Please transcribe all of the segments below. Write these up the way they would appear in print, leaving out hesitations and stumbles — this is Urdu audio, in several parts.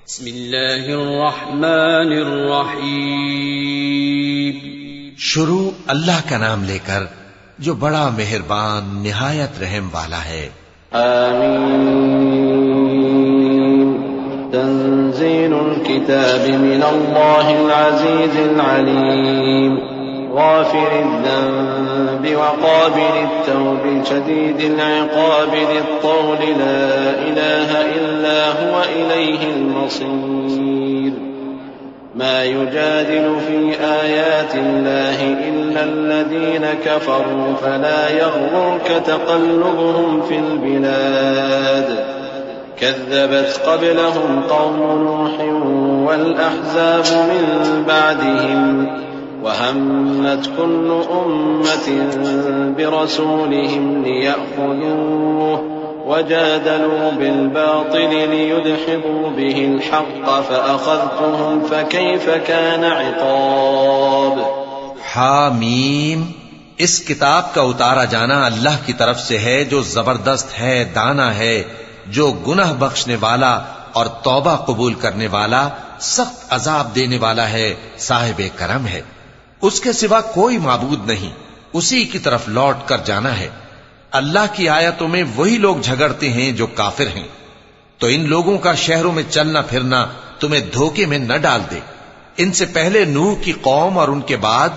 بسم اللہ الرحمن الرحیم. شروع اللہ کا نام لے کر جو بڑا مہربان نہایت رحم والا ہے. آمین. تنزیل الكتاب من اللہ العزیز العلیم غافر الذنب وقابل التوب شدید العقاب ذي الطول لا إله إلا هو إليه المصير. ما يجادل في آيات الله إلا الذين كفروا فلا يغررك تقلبهم في البلاد. كذبت قبلهم قوم نوح والأحزاب من بعدهم وهمت كل أمة برسولهم ليأخذوه وجادلوا بالباطل ليدحضوا به الحق فأخذتهم فكيف كان عقاب. حامیم. اس کتاب کا اتارا جانا اللہ کی طرف سے ہے جو زبردست ہے، دانا ہے، جو گناہ بخشنے والا اور توبہ قبول کرنے والا، سخت عذاب دینے والا ہے، صاحب کرم ہے. اس کے سوا کوئی معبود نہیں، اسی کی طرف لوٹ کر جانا ہے. اللہ کی آیتوں میں وہی لوگ جھگڑتے ہیں جو کافر ہیں، تو ان لوگوں کا شہروں میں چلنا پھرنا تمہیں دھوکے میں نہ ڈال دے. ان سے پہلے نوح کی قوم اور ان کے بعد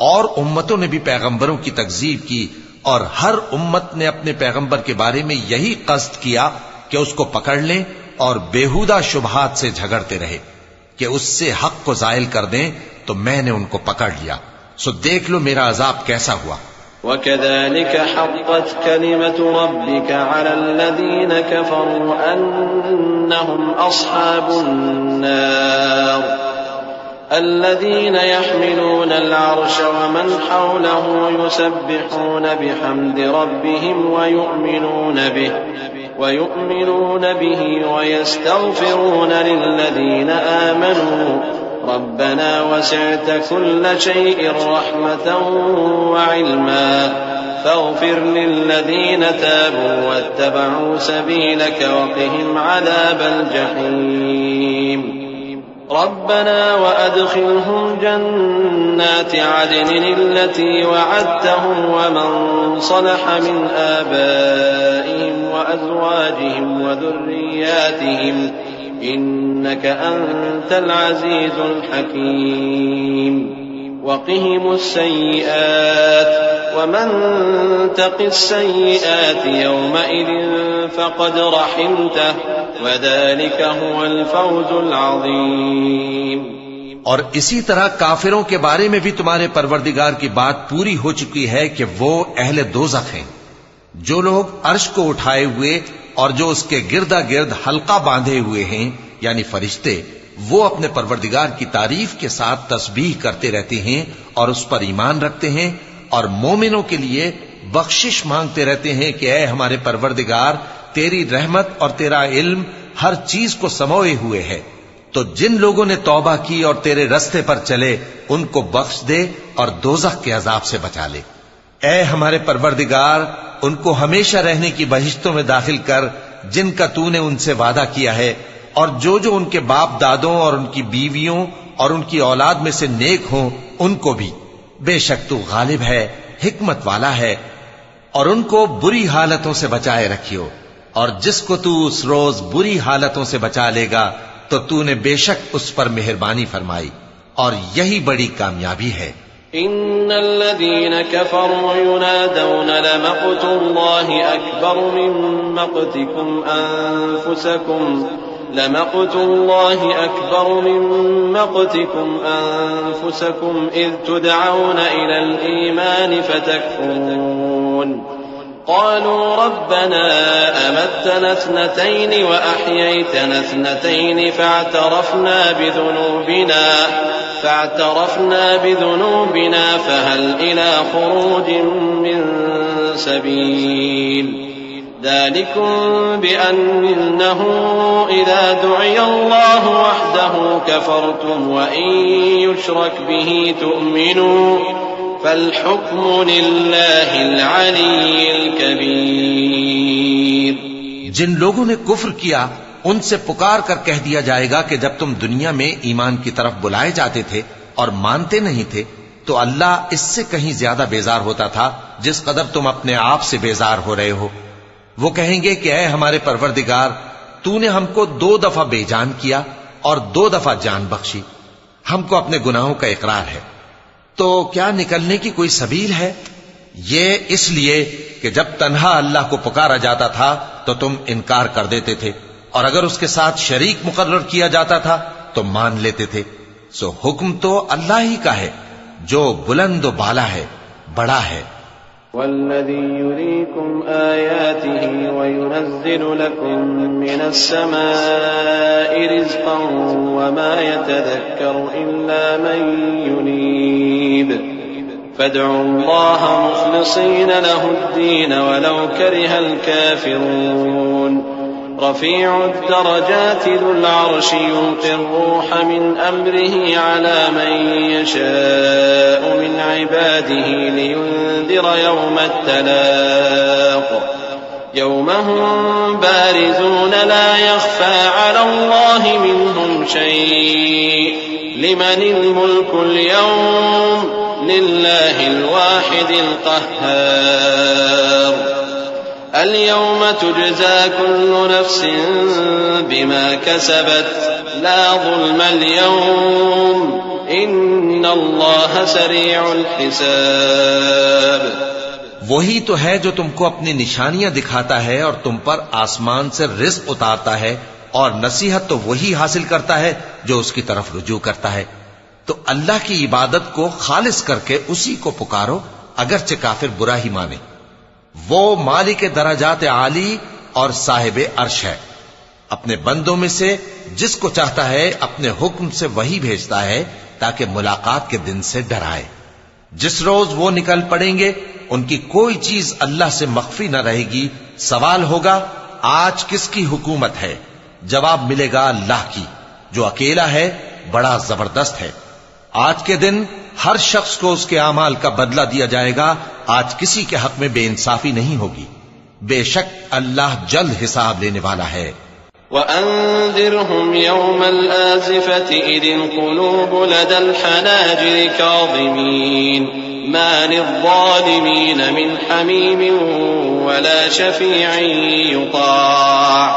اور امتوں نے بھی پیغمبروں کی تکذیب کی، اور ہر امت نے اپنے پیغمبر کے بارے میں یہی قصد کیا کہ اس کو پکڑ لیں اور بیہودہ شبہات سے جھگڑتے رہے کہ اس سے حق کو زائل کر دیں، تو میں نے ان کو پکڑ لیا. سو دیکھ لو میرا عذاب کیسا ہوا. وَكَذَلِكَ حَقَّتْ كَلِمَةُ رَبِّكَ عَلَى الَّذِينَ كَفَرُوا أَنَّهُمْ أَصْحَابُ النَّارِ. الَّذِينَ يَحْمِلُونَ الْعَرْشَ وَمَنْ حَوْلَهُ يُسَبِّحُونَ بِحَمْدِ رَبِّهِمْ وَيُؤْمِنُونَ بِهِ وَيَسْتَغْفِرُونَ لِلَّذِينَ آمَنُوا ربنا وسعت كل شيء رحمة وعلما فاغفر للذين تابوا واتبعوا سبيلك وقهم عذاب الجحيم. ربنا وأدخلهم جنات عدن التي وعدتهم ومن صلح من آبائهم وأزواجهم وذرياتهم إنك أنت العزيز الحكيم. وقهم السيئات ومن تق السيئات يومئذ فقد رحمته وذلك هو الفوز العظيم. اور اسی طرح کافروں کے بارے میں بھی تمہارے پروردگار کی بات پوری ہو چکی ہے کہ وہ اہل دوزخ ہیں. جو لوگ عرش کو اٹھائے ہوئے اور جو اس کے گردا گرد حلقہ باندھے ہوئے ہیں یعنی فرشتے، وہ اپنے پروردگار کی تعریف کے ساتھ تسبیح کرتے رہتے ہیں اور اس پر ایمان رکھتے ہیں، اور مومنوں کے لیے بخشش مانگتے رہتے ہیں کہ اے ہمارے پروردگار، تیری رحمت اور تیرا علم ہر چیز کو سموئے ہوئے ہے، تو جن لوگوں نے توبہ کی اور تیرے رستے پر چلے ان کو بخش دے اور دوزخ کے عذاب سے بچا لے. اے ہمارے پروردگار، ان کو ہمیشہ رہنے کی بہشتوں میں داخل کر جن کا تو نے ان سے وعدہ کیا ہے، اور جو ان کے باپ دادوں اور ان کی بیویوں اور ان کی اولاد میں سے نیک ہوں ان کو بھی. بے شک تو غالب ہے، حکمت والا ہے. اور ان کو بری حالتوں سے بچائے رکھیو، اور جس کو تو اس روز بری حالتوں سے بچا لے گا تو تو نے بے شک اس پر مہربانی فرمائی، اور یہی بڑی کامیابی ہے. ان الذين كفروا ينادون لمقت الله اكبر من مقتكم انفسكم اذ تدعون الى الايمان فتكفرون. قالوا ربنا امتنا اثنتين واحييتنا اثنتين فاعترفنا بذنوبنا فهل إلى خروج من سبيل. ذلكم بأنه إذا دعي الله وحده كفرتم وإن يشرك به تؤمنوا فالحكم لله العلي الكبير. جن لوگوں نے کفر کیا ان سے پکار کر کہہ دیا جائے گا کہ جب تم دنیا میں ایمان کی طرف بلائے جاتے تھے اور مانتے نہیں تھے تو اللہ اس سے کہیں زیادہ بیزار ہوتا تھا جس قدر تم اپنے آپ سے بیزار ہو رہے ہو۔ وہ کہیں گے کہ اے ہمارے پروردگار، تو نے ہم کو 2 دفعہ بے جان کیا اور 2 دفعہ جان بخشی، ہم کو اپنے گناہوں کا اقرار ہے، تو کیا نکلنے کی کوئی سبیل ہے؟ یہ اس لیے کہ جب تنہا اللہ کو پکارا جاتا تھا تو تم انکار کر دیتے تھے، اور اگر اس کے ساتھ شریک مقرر کیا جاتا تھا تو مان لیتے تھے۔ سو حکم تو اللہ ہی کا ہے جو بلند و بالا ہے، بڑا ہے۔ والذي يريكم آياته وينزل لكم من السماء رزقا وما يتذكر إلا من ينيب فادعوا الله مخلصين له الدين ولو كره الكافرون رفيع الدرجات ذو العرش يلقي الروح من أمره على من يشاء من عباده لينذر يوم التلاق يوم هم بارزون لا يخفى على الله منهم شيء لمن الملك اليوم لله الواحد القهار اليوم تجزى كل نفس بما كسبت لا ظلم اليوم إن الله سريع الحساب۔ وہی تو ہے جو تم کو اپنی نشانیاں دکھاتا ہے اور تم پر آسمان سے رزق اتارتا ہے، اور نصیحت تو وہی حاصل کرتا ہے جو اس کی طرف رجوع کرتا ہے۔ تو اللہ کی عبادت کو خالص کر کے اسی کو پکارو اگرچہ کافر برا ہی مانے۔ وہ مالک درجات عالی اور صاحب عرش ہے، اپنے بندوں میں سے جس کو چاہتا ہے اپنے حکم سے وہی بھیجتا ہے تاکہ ملاقات کے دن سے ڈرائے۔ جس روز وہ نکل پڑیں گے ان کی کوئی چیز اللہ سے مخفی نہ رہے گی۔ سوال ہوگا آج کس کی حکومت ہے؟ جواب ملے گا اللہ کی جو اکیلا ہے، بڑا زبردست ہے۔ آج کے دن ہر شخص کو اس کے اعمال کا بدلہ دیا جائے گا۔ آج کسی کے حق میں بے انصافی نہیں ہوگی، بے شک اللہ جلد حساب لینے والا ہے۔ وَأَنذِرْهُمْ يَوْمَ الْآزِفَةِ إِذِ الْقُلُوبُ لَدَى الْحَنَاجِرِ كَاظِمِينَ مَا لِلظَّالِمِينَ مِنْ حَمِيمٍ وَلَا شَفِيعٍ يُطَاعُ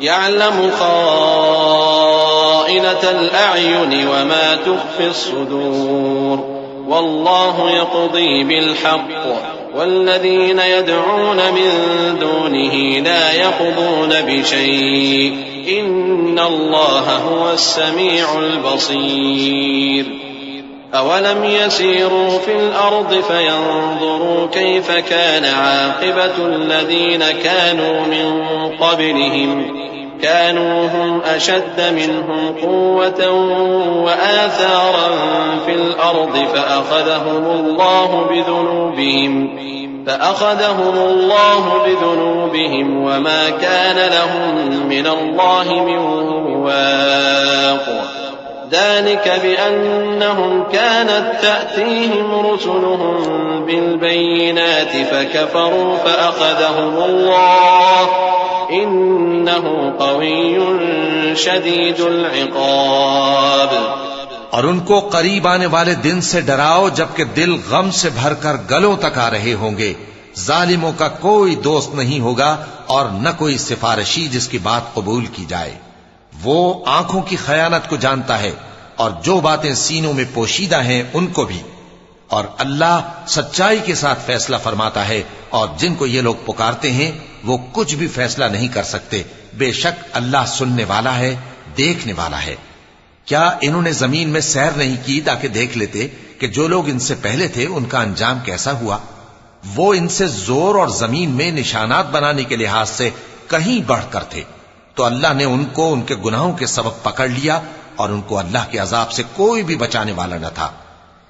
يَعْلَمُ خَائِنَةَ الْأَعْيُنِ وَمَا تُخْفِي الصُّدُورُ وَاللَّهُ يَقْضِي بِالْحَقِّ والذين يدعون من دونه لا يقضون بشيء إن الله هو السميع البصير أولم يسيروا في الأرض فينظروا كيف كان عاقبة الذين كانوا من قبلهم كانوا هم أشد منهم قوة وآثارا في الأرض فأخذهم الله بذنوبهم وما كان لهم من الله من واق ذلك بأنهم كانت تأتيهم رسلهم بالبينات فكفروا فأخذهم الله إنه قوي شديد العقاب۔ اور ان کو قریب آنے والے دن سے ڈراؤ جبکہ دل غم سے بھر کر گلوں تک آ رہے ہوں گے۔ ظالموں کا کوئی دوست نہیں ہوگا اور نہ کوئی سفارشی جس کی بات قبول کی جائے۔ وہ آنکھوں کی خیانت کو جانتا ہے اور جو باتیں سینوں میں پوشیدہ ہیں ان کو بھی، اور اللہ سچائی کے ساتھ فیصلہ فرماتا ہے، اور جن کو یہ لوگ پکارتے ہیں وہ کچھ بھی فیصلہ نہیں کر سکتے۔ بے شک اللہ سننے والا ہے، دیکھنے والا ہے۔ کیا انہوں نے زمین میں سیر نہیں کی تاکہ دیکھ لیتے کہ جو لوگ ان سے پہلے تھے ان کا انجام کیسا ہوا؟ وہ ان سے زور اور زمین میں نشانات بنانے کے لحاظ سے کہیں بڑھ کر تھے، تو اللہ نے ان کو ان کے گناہوں کے سبب پکڑ لیا اور ان کو اللہ کے عذاب سے کوئی بھی بچانے والا نہ تھا۔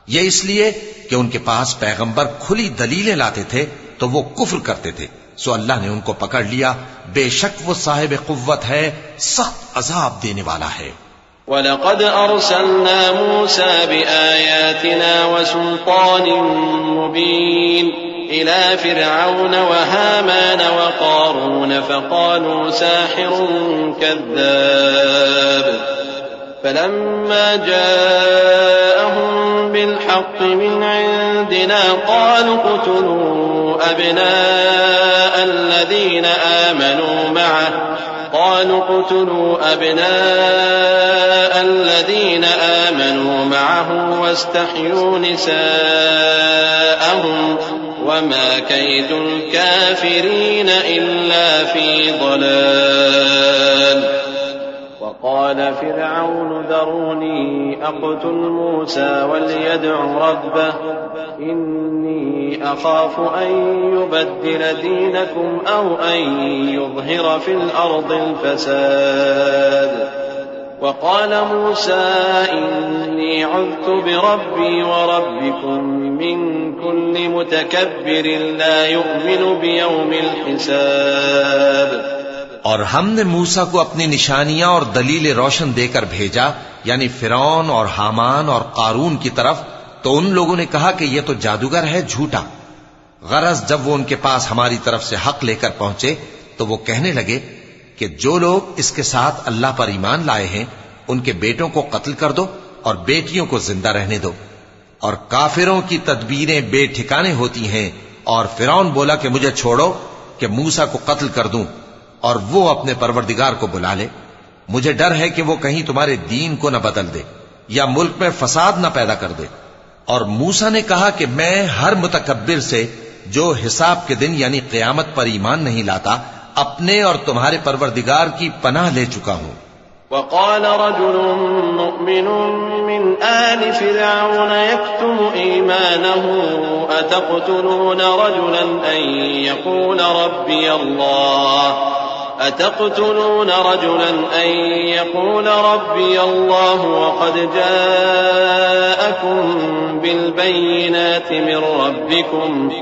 یہ اس لیے کہ ان کے پاس پیغمبر کھلی دلیلیں لاتے تھے تو وہ کفر کرتے تھے، سو اللہ نے ان کو پکڑ لیا۔ بے شک وہ صاحب قوت ہے، سخت عذاب دینے والا ہے۔ وَلَقَدْ أَرْسَلْنَا مُوسَى بِآيَاتِنَا وَسُلْطَانٍ مُبِينٍ إلى فرعون وهامان وقارون فقالوا ساحر كذاب فلما جاءهم بالحق من عندنا قالوا اقتلوا أبناء الذين آمنوا معه واستحيوا نساءهم وما كيد الكافرين إلا في ضلال وقال فرعون ذروني أقتل موسى وليدع ربه إني أخاف أن يبدل دينكم أو أن يظهر في الأرض الفساد وقال موسى إني عذت بربي وربكم من كل متكبر لا يؤمن بيوم الحساب اور ہم نے موسیٰ کو اپنی نشانیاں اور دلیل روشن دے کر بھیجا، یعنی فرعون اور حامان اور قارون کی طرف، تو ان لوگوں نے کہا کہ یہ تو جادوگر ہے، جھوٹا۔ غرض جب وہ ان کے پاس ہماری طرف سے حق لے کر پہنچے تو وہ کہنے لگے کہ جو لوگ اس کے ساتھ اللہ پر ایمان لائے ہیں ان کے بیٹوں کو قتل کر دو اور بیٹیوں کو زندہ رہنے دو۔ اور کافروں کی تدبیریں بے ٹھکانے ہوتی ہیں، اور فرعون بولا کہ مجھے چھوڑو کہ موسیٰ کو قتل کر دوں اور وہ اپنے پروردگار کو بلا لے۔ مجھے ڈر ہے کہ وہ کہیں تمہارے دین کو نہ بدل دے یا ملک میں فساد نہ پیدا کر دے۔ اور موسیٰ نے کہا کہ میں ہر متکبر سے جو حساب کے دن یعنی قیامت پر ایمان نہیں لاتا اپنے اور تمہارے پروردگار کی پناہ لے چکا ہوں۔ وقال رجل مؤمن من آل فرعون يكتم إيمانه أتقتلون رجلا أن يقول ربي الله وقد جاءكم بالبينات من ربكم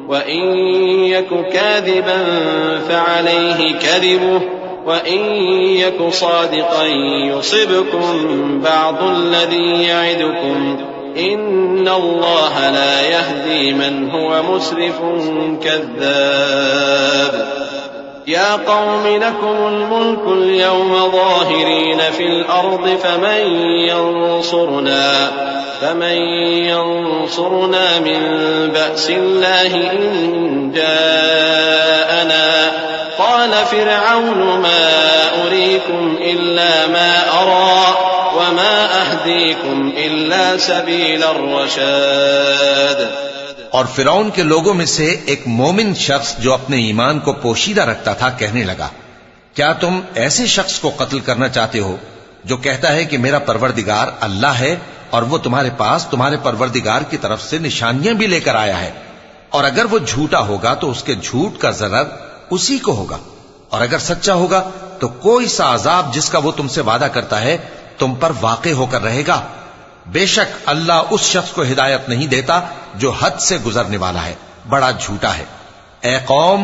وإن يك كاذبا فعليه كذبه وإن يك صادقا يصبكم بعض الذي يعدكم إن الله لا يهدي من هو مسرف كذاب يا قوم لكم الملك اليوم ظاهرين في الأرض فمن ينصرنا من بأس الله إن جاءنا قال فرعون ما أريكم إلا ما أرى وما أهديكم إلا سبيل الرشاد۔ اور فرعون کے لوگوں میں سے ایک مومن شخص جو اپنے ایمان کو پوشیدہ رکھتا تھا کہنے لگا، کیا تم ایسے شخص کو قتل کرنا چاہتے ہو جو کہتا ہے کہ میرا پروردگار اللہ ہے اور وہ تمہارے پاس تمہارے پروردگار کی طرف سے نشانیاں بھی لے کر آیا ہے، اور اگر وہ جھوٹا ہوگا تو اس کے جھوٹ کا ضرر اسی کو ہوگا، اور اگر سچا ہوگا تو کوئی سا عذاب جس کا وہ تم سے وعدہ کرتا ہے تم پر واقع ہو کر رہے گا۔ بے شک اللہ اس شخص کو ہدایت نہیں دیتا جو حد سے گزرنے والا ہے، بڑا جھوٹا ہے۔ اے قوم،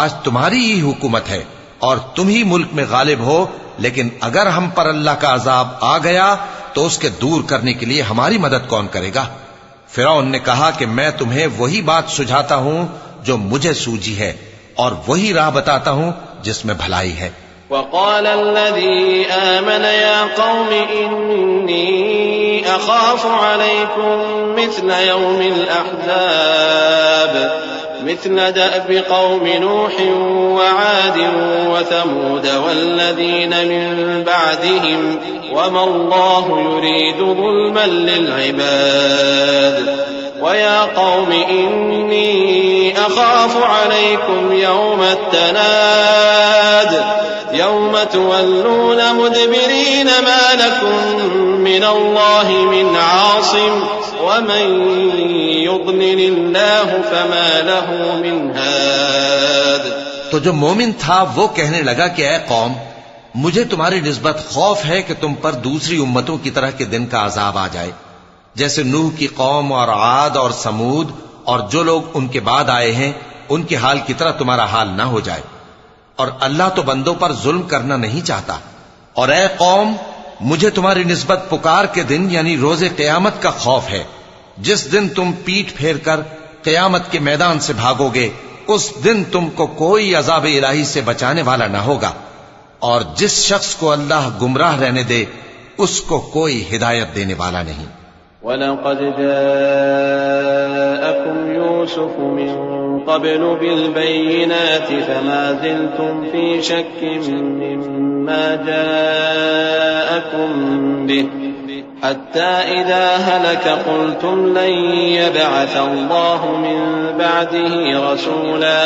آج تمہاری ہی حکومت ہے اور تم ہی ملک میں غالب ہو، لیکن اگر ہم پر اللہ کا عذاب آ گیا تو اس کے دور کرنے کے لیے ہماری مدد کون کرے گا؟ فرعون نے کہا کہ میں تمہیں وہی بات سجھاتا ہوں جو مجھے سوجی ہے اور وہی راہ بتاتا ہوں جس میں بھلائی ہے۔ وقال الذي آمن يا قوم إني أخاف عليكم مثل يوم الأحزاب مثل دأب قوم نوح وعاد وثمود والذين من بعدهم وما الله يريد ظلما للعباد ويا قوم إني أخاف عليكم يوم التناد يوم تولون مدبرين ما لكم من الله من عاصم ومن يضلل الله فما له من هاد۔ تو جو مومن تھا وہ کہنے لگا کہ اے قوم، مجھے تمہاری نسبت خوف ہے کہ تم پر دوسری امتوں کی طرح کے دن کا عذاب آ جائے، جیسے نوح کی قوم اور عاد اور سمود اور جو لوگ ان کے بعد آئے ہیں ان کے حال کی طرح تمہارا حال نہ ہو جائے۔ اور اللہ تو بندوں پر ظلم کرنا نہیں چاہتا۔ اور اے قوم، مجھے تمہاری نسبت پکار کے دن یعنی روز قیامت کا خوف ہے، جس دن تم پیٹ پھیر کر قیامت کے میدان سے بھاگو گے اس دن تم کو کوئی عذاب الہی سے بچانے والا نہ ہوگا، اور جس شخص کو اللہ گمراہ رہنے دے اس کو کوئی ہدایت دینے والا نہیں۔ وَلَقَدْ جَاءَكُمْ يُوسُفُ مِنْ قَبْلُ بِالْبَيِّنَاتِ فَمَا زِلْتُمْ فِي شَكٍّ مِّمَّا جَاءَكُمْ بِهِ حَتَّى إِذَا هَلَكَ قُلْتُمْ لَن يَبْعَثَ اللَّهُ مِن بَعْدِهِ رَسُولًا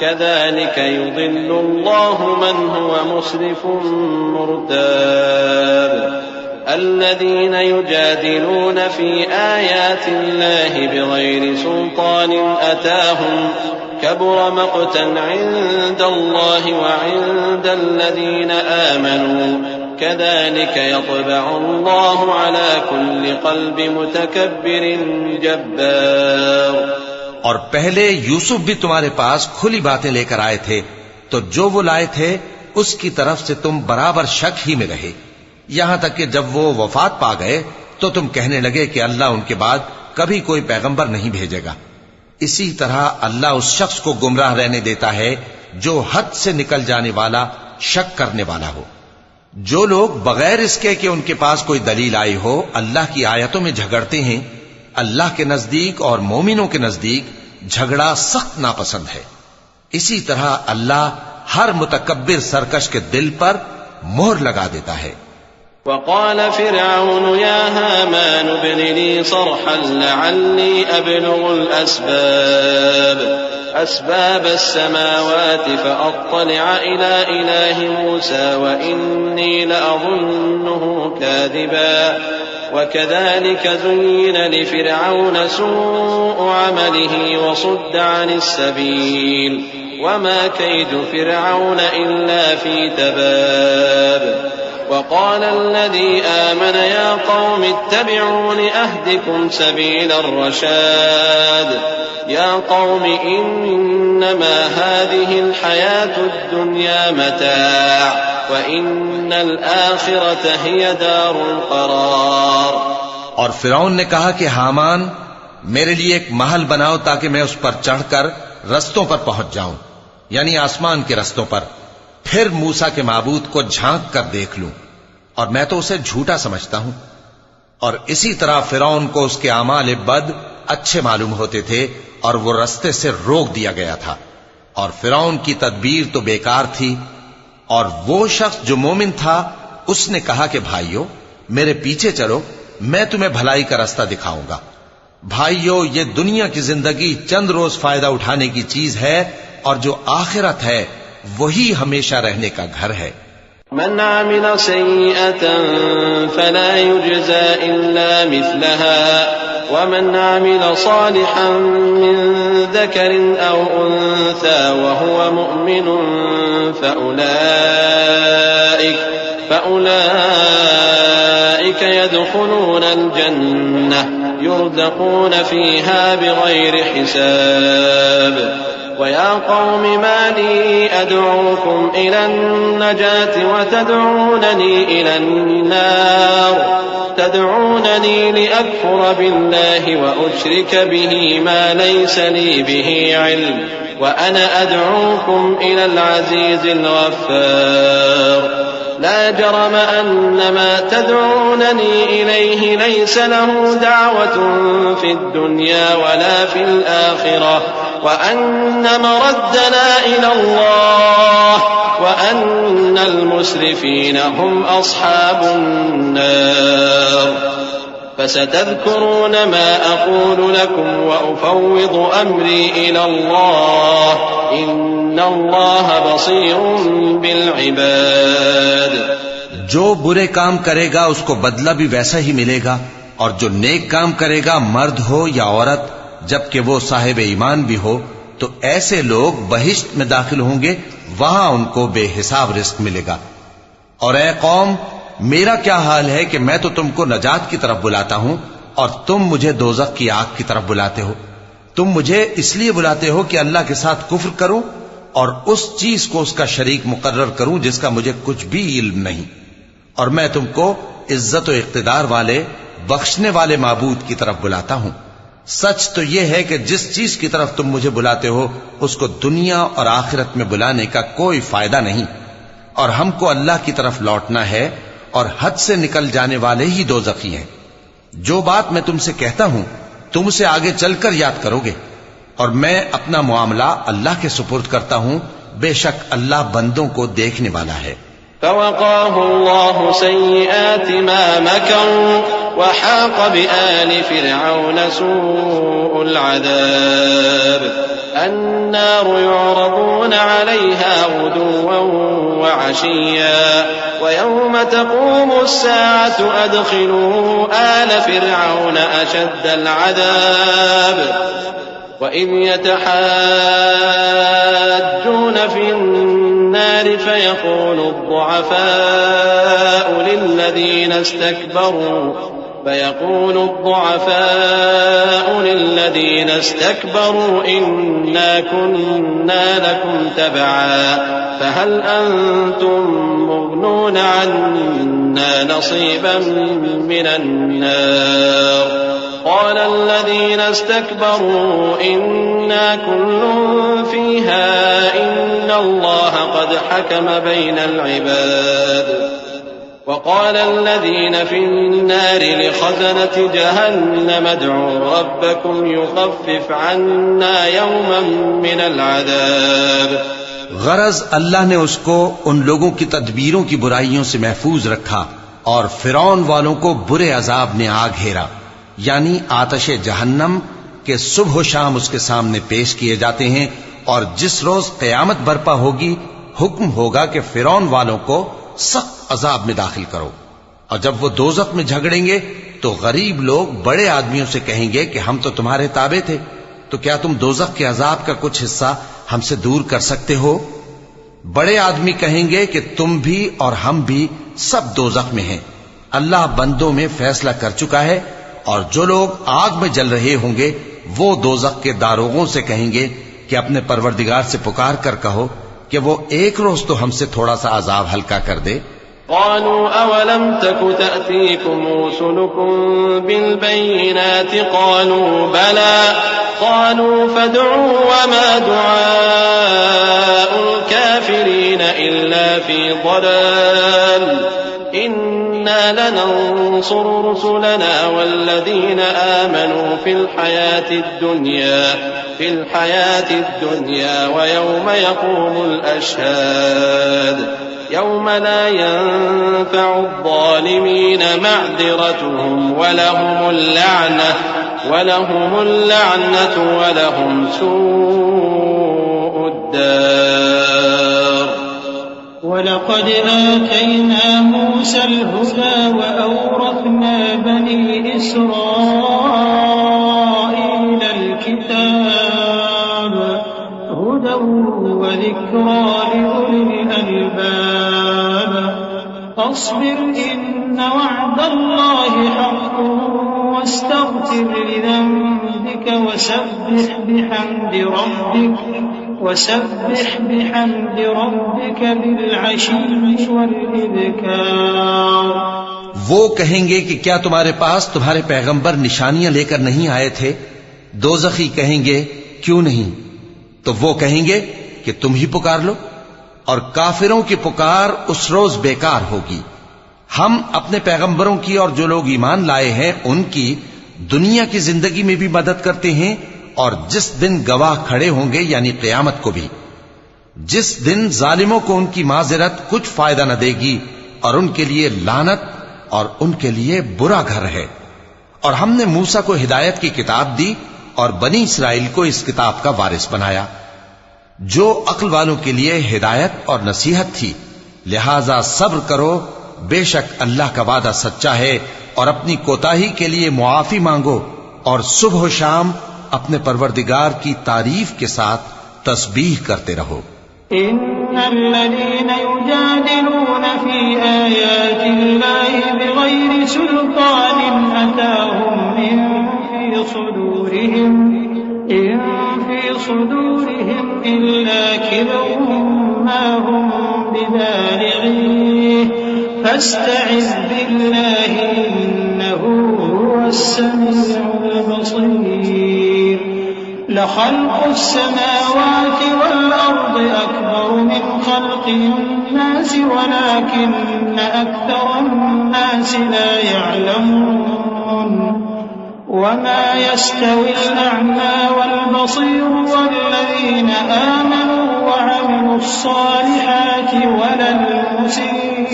كَذَلِكَ يُضِلُّ اللَّهُ مَنْ هُوَ مُسْرِفٌ مُرْتَابٌ الذين يجادلون في آيات الله بغير سلطان أتاهم كبر مقتا عند الله وعند الذين آمنوا كذلك يطبع الله على كل قلب متكبر جبار۔ اور پہلے یوسف بھی تمہارے پاس کھلی باتیں لے کر آئے تھے، تو جو وہ لائے تھے اس کی طرف سے تم برابر شک ہی میں رہے، یہاں تک کہ جب وہ وفات پا گئے تو تم کہنے لگے کہ اللہ ان کے بعد کبھی کوئی پیغمبر نہیں بھیجے گا۔ اسی طرح اللہ اس شخص کو گمراہ رہنے دیتا ہے جو حد سے نکل جانے والا، شک کرنے والا ہو۔ جو لوگ بغیر اس کے کہ ان کے پاس کوئی دلیل آئی ہو اللہ کی آیتوں میں جھگڑتے ہیں، اللہ کے نزدیک اور مومنوں کے نزدیک جھگڑا سخت ناپسند ہے۔ اسی طرح اللہ ہر متکبر سرکش کے دل پر مہر لگا دیتا ہے۔ وقال فرعون يا هامان ابن لي صرحا لعلي أبلغ أسباب السماوات فأطلع إلى إله موسى وإني لأظنه كاذبا وكذلك زين لفرعون سوء عمله وصد عن السبيل وما كيد فرعون إلا في تباب۔ وقال الذي آمن يا قوم اتبعون أهدكم سبيل الرشاد يا قوم إنما هذه الحياة الدنيا متاع وإن الآخرة هي دار القرار۔ اور فرعون نے کہا کہ حامان میرے لیے ایک محل بناؤ تاکہ میں اس پر چڑھ کر رستوں پر پہنچ جاؤں، یعنی آسمان کے رستوں پر، پھر موسیٰ کے معبود کو جھانک کر دیکھ لوں، اور میں تو اسے جھوٹا سمجھتا ہوں۔ اور اسی طرح فرعون کو اس کے اعمال بد اچھے معلوم ہوتے تھے اور وہ رستے سے روک دیا گیا تھا، اور فرعون کی تدبیر تو بیکار تھی۔ اور وہ شخص جو مومن تھا اس نے کہا کہ بھائیو میرے پیچھے چلو، میں تمہیں بھلائی کا رستہ دکھاؤں گا۔ بھائیو یہ دنیا کی زندگی چند روز فائدہ اٹھانے کی چیز ہے، اور جو آخرت ہے وہی ہمیشہ رہنے کا گھر ہے۔ من عمل سيئة فلا يجزى إلا مثلها ومن عمل صالحا من ذكر أو أنثى وهو مؤمن فأولئك يدخلون الجنة يرزقون فيها بغير حساب۔ ويا قوم ما لي أدعوكم إلى النجاة وتدعونني إلى النار تدعونني لأكفر بالله وأشرك به ما ليس لي به علم وأنا أدعوكم إلى العزيز الغفار۔ لا جرم أن ما تدعونني إليه ليس له دعوة في الدنيا ولا في الآخرة وأن مردنا إلى الله وأن المسرفين هم أصحاب النار۔ فستذكرون ما أقول لكم وأفوض أمري إلى الله إن الله بصير بالعباد۔ جو برے کام کرے گا اس کو بدلہ بھی ویسا ہی ملے گا، اور جو نیک کام کرے گا مرد ہو یا عورت جبکہ وہ صاحب ایمان بھی ہو تو ایسے لوگ بہشت میں داخل ہوں گے، وہاں ان کو بے حساب رزق ملے گا۔ اور اے قوم میرا کیا حال ہے کہ میں تو تم کو نجات کی طرف بلاتا ہوں اور تم مجھے دوزخ کی آگ کی طرف بلاتے ہو۔ تم مجھے اس لیے بلاتے ہو کہ اللہ کے ساتھ کفر کروں اور اس چیز کو اس کا شریک مقرر کروں جس کا مجھے کچھ بھی علم نہیں، اور میں تم کو عزت و اقتدار والے بخشنے والے معبود کی طرف بلاتا ہوں۔ سچ تو یہ ہے کہ جس چیز کی طرف تم مجھے بلاتے ہو اس کو دنیا اور آخرت میں بلانے کا کوئی فائدہ نہیں، اور ہم کو اللہ کی طرف لوٹنا ہے، اور حد سے نکل جانے والے ہی دوزخی ہیں۔ جو بات میں تم سے کہتا ہوں تم اسے آگے چل کر یاد کرو گے، اور میں اپنا معاملہ اللہ کے سپرد کرتا ہوں، بے شک اللہ بندوں کو دیکھنے والا ہے۔ فوقاه الله سيئات ما مكروا وحاق بآل فرعون سوء العذاب النار يعرضون عليها غدوا وعشيا ويوم تقوم الساعة أدخلوا آل فرعون أشد العذاب وإذ يتحاجون في النار فيقول الضعفاء للذين استكبروا إنا كنا لكم تبعا فهل أنتم مغنون عنا نصيبا من النار قال الذين استكبروا إنا كل فيها إن الله قد حكم بين العباد وقال الذين في النار لخزنة جهنم ادعوا ربكم يخفف عنا يوما من العذاب۔ غرض اللہ نے اس کو ان لوگوں کی تدبیروں کی برائیوں سے محفوظ رکھا اور فرعون والوں کو برے عذاب نے آ گھیرا، یعنی آتش جہنم کے صبح و شام اس کے سامنے پیش کیے جاتے ہیں، اور جس روز قیامت برپا ہوگی حکم ہوگا کہ فرعون والوں کو سخت عذاب میں داخل کرو۔ اور جب وہ دوزخ میں جھگڑیں گے تو غریب لوگ بڑے آدمیوں سے کہیں گے کہ ہم تو تمہارے تابع تھے، تو کیا تم دوزخ کے عذاب کا کچھ حصہ ہم سے دور کر سکتے ہو؟ بڑے آدمی کہیں گے کہ تم بھی اور ہم بھی سب دوزخ میں ہیں، اللہ بندوں میں فیصلہ کر چکا ہے، اور جو لوگ آگ میں جل رہے ہوں گے وہ دوزخ کے داروغوں سے کہیں گے کہ اپنے پروردگار سے پکار کر کہو کہ وہ ایک روز تو ہم سے تھوڑا سا عذاب ہلکا کر دے۔ قالوا أولم تك تأتيكم رسلكم بالبينات قالوا بلى قالوا فادعوا وما دعاء الكافرين إلا في ضلال إنا لننصر رسلنا والذين آمنوا في الحياة الدنيا ويوم يقوم الأشهاد يوم لا ينفع الظالمين معذرتهم ولهم اللعنة ولهم سوء الدار۔ ولقد آتينا موسى الهدى وأورثنا بني إسرائيل الكتاب هدى وذكرى لأولي الألباب فاصبر إن وعد الله حق واستغفر لذنبك وسبح بحمد ربك بالعشي والإبكار۔ وہ کہیں گے کہ کیا تمہارے پاس تمہارے پیغمبر نشانیاں لے کر نہیں آئے تھے؟ دوزخی کہیں گے کیوں نہیں؟ تو وہ کہیں گے کہ تم ہی پکار لو، اور کافروں کی پکار اس روز بیکار ہوگی۔ ہم اپنے پیغمبروں کی اور جو لوگ ایمان لائے ہیں ان کی دنیا کی زندگی میں بھی مدد کرتے ہیں، اور جس دن گواہ کھڑے ہوں گے یعنی قیامت کو بھی، جس دن ظالموں کو ان کی معذرت کچھ فائدہ نہ دے گی، اور ان کے لیے لعنت اور ان کے لیے برا گھر ہے۔ اور ہم نے موسیٰ کو ہدایت کی کتاب دی اور بنی اسرائیل کو اس کتاب کا وارث بنایا، جو عقل والوں کے لیے ہدایت اور نصیحت تھی۔ لہذا صبر کرو، بے شک اللہ کا وعدہ سچا ہے، اور اپنی کوتاہی کے لیے معافی مانگو، اور صبح و شام اپنے پروردگار کی تعریف کے ساتھ تسبیح کرتے رہو۔ ان الذين يجادلون في آيات الله بغير سلطان أتاهم إن في صدورهم إلا كبر ما هم ببالغيه فاستعذ بالله إنه هو السميع البصير۔ لخلق السماوات والأرض أكبر من خلق الناس ولكن أكثر الناس لا يعلمون وما يستوي الأعمى والبصير والذين آمنوا وعملوا الصالحات ولا المسيء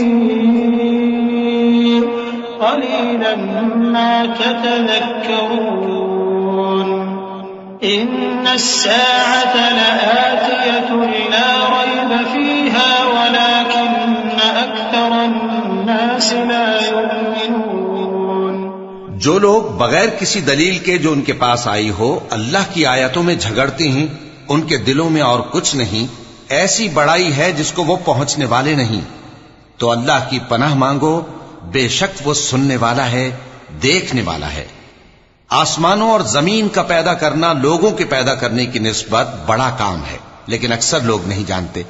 قليلا ما تتذكرون إن الساعة لآتية لا ريب فيها ولكن أكثر الناس لا يؤمنون جو لوگ بغیر کسی دلیل کے جو ان کے پاس آئی ہو اللہ کی آیتوں میں جھگڑتے ہیں ان کے دلوں میں اور کچھ نہیں، ایسی بڑائی ہے جس کو وہ پہنچنے والے نہیں۔ تو اللہ کی پناہ مانگو، بے شک وہ سننے والا ہے، دیکھنے والا ہے۔ آسمانوں اور زمین کا پیدا کرنا لوگوں کے پیدا کرنے کی نسبت بڑا کام ہے، لیکن اکثر لوگ نہیں جانتے۔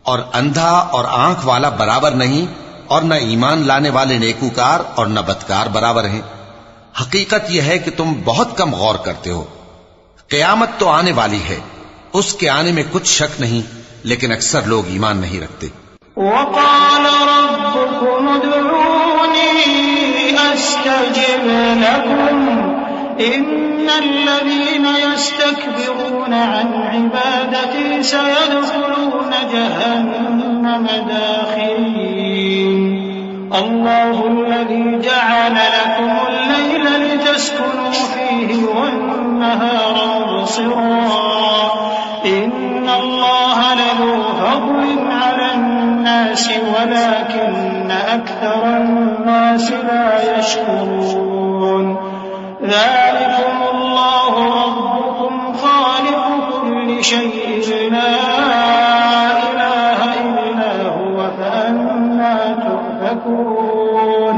اور اندھا اور آنکھ والا برابر نہیں، اور نہ ایمان لانے والے نیکوکار اور نہ بدکار برابر ہیں۔ حقیقت یہ ہے کہ تم بہت کم غور کرتے ہو۔ قیامت تو آنے والی ہے، اس کے آنے میں کچھ شک نہیں، لیکن اکثر لوگ ایمان نہیں رکھتے۔ وقال ربكم ادعوني أستجب لكم إن الذين يستكبرون عن عبادتي سيدخلون جهنم داخرين الله الذي جعل لكم الليل لتسكنوا فيه والنهار مبصرا إن الله لذو فضل على الناس ولكن أكثر الناس لا يشكرون ذلكم الله ربكم خالق كل شيء لا إله إلا هو فأنا تؤفكون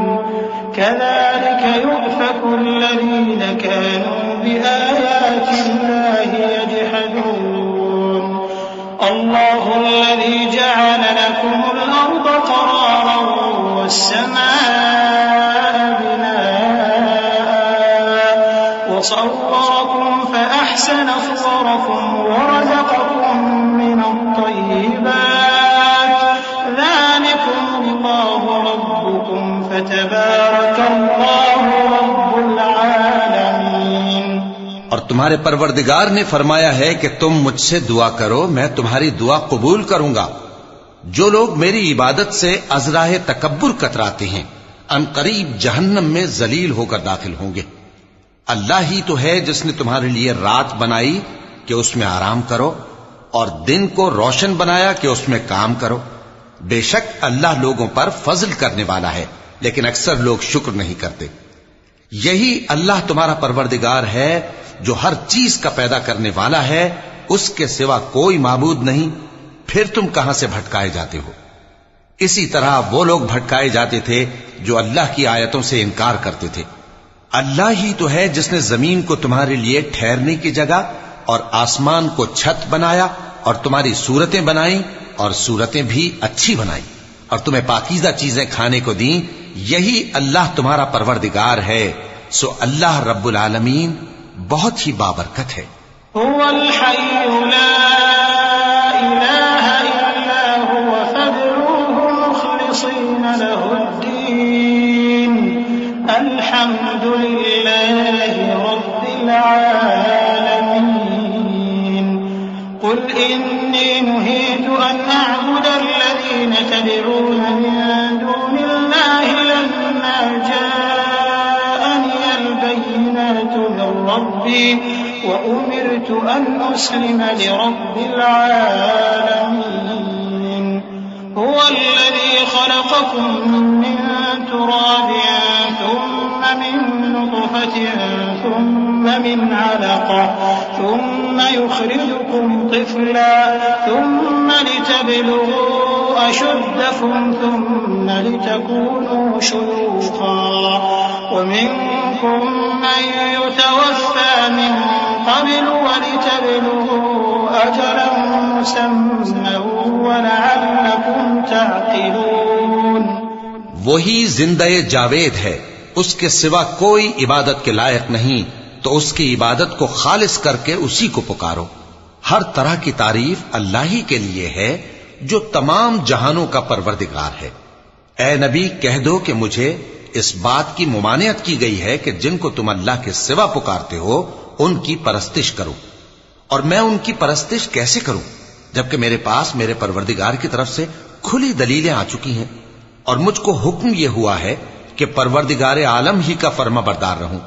كذلك يؤفك الذين كانوا بآيات الله يجحدون الله الذي جعل لكم الأرض قرارا والسماء بناء وصوركم فأحسن صوركم ورزقكم من الطيبات ذلكم الله ربكم فتبارك الله رب العالمين۔ اور تمہارے پروردگار نے فرمایا ہے کہ تم مجھ سے دعا کرو، میں تمہاری دعا قبول کروں گا۔ جو لوگ میری عبادت سے ازراہ تکبر کتراتے ہیں ان قریب جہنم میں ذلیل ہو کر داخل ہوں گے۔ اللہ ہی تو ہے جس نے تمہارے لیے رات بنائی کہ اس میں آرام کرو، اور دن کو روشن بنایا کہ اس میں کام کرو۔ بے شک اللہ لوگوں پر فضل کرنے والا ہے، لیکن اکثر لوگ شکر نہیں کرتے۔ یہی اللہ تمہارا پروردگار ہے جو ہر چیز کا پیدا کرنے والا ہے، اس کے سوا کوئی معبود نہیں، پھر تم کہاں سے بھٹکائے جاتے ہو؟ اسی طرح وہ لوگ بھٹکائے جاتے تھے جو اللہ کی آیتوں سے انکار کرتے تھے۔ اللہ ہی تو ہے جس نے زمین کو تمہارے لیے ٹھہرنے کی جگہ اور آسمان کو چھت بنایا، اور تمہاری صورتیں بنائیں اور صورتیں بھی اچھی بنائیں، اور تمہیں پاکیزہ چیزیں کھانے کو دیں۔ یہی اللہ تمہارا پروردگار ہے، سو اللہ رب العالمین بہت ہی بابرکت ہے۔ هو الحي لا إله إلا هو فادعوه مخلصين له الدين الحمد لله رب العالمين قل إني نهيت أن أعبد الذين تدعون من دون الله لما جاءني البينات من ربي وأمرت أن أسلم لرب العالمين هو الذي خلقكم من تراب ثم من نطفة ثم من علقة ثم يخرجكم طفلا ثم لتبلغوا أشدكم ثم لتكونوا شيوخا ومنكم من يتوفى من قبل ولتبلغوا أجلا مسمى ولعلكم تعقلون۔ وہی زندہ جاوید ہے، اس کے سوا کوئی عبادت کے لائق نہیں، تو اس کی عبادت کو خالص کر کے اسی کو پکارو. ہر طرح کی تعریف اللہ ہی کے لیے ہے جو تمام جہانوں کا پروردگار ہے. اے نبی کہہ دو کہ مجھے اس بات کی ممانعت کی گئی ہے کہ جن کو تم اللہ کے سوا پکارتے ہو ان کی پرستش کرو، اور میں ان کی پرستش کیسے کروں جبکہ میرے پاس میرے پروردگار کی طرف سے کھلی دلیلیں آ چکی ہیں، اور مجھ کو حکم یہ ہوا ہے کہ پروردگار عالم ہی کا فرما بردار رہوں.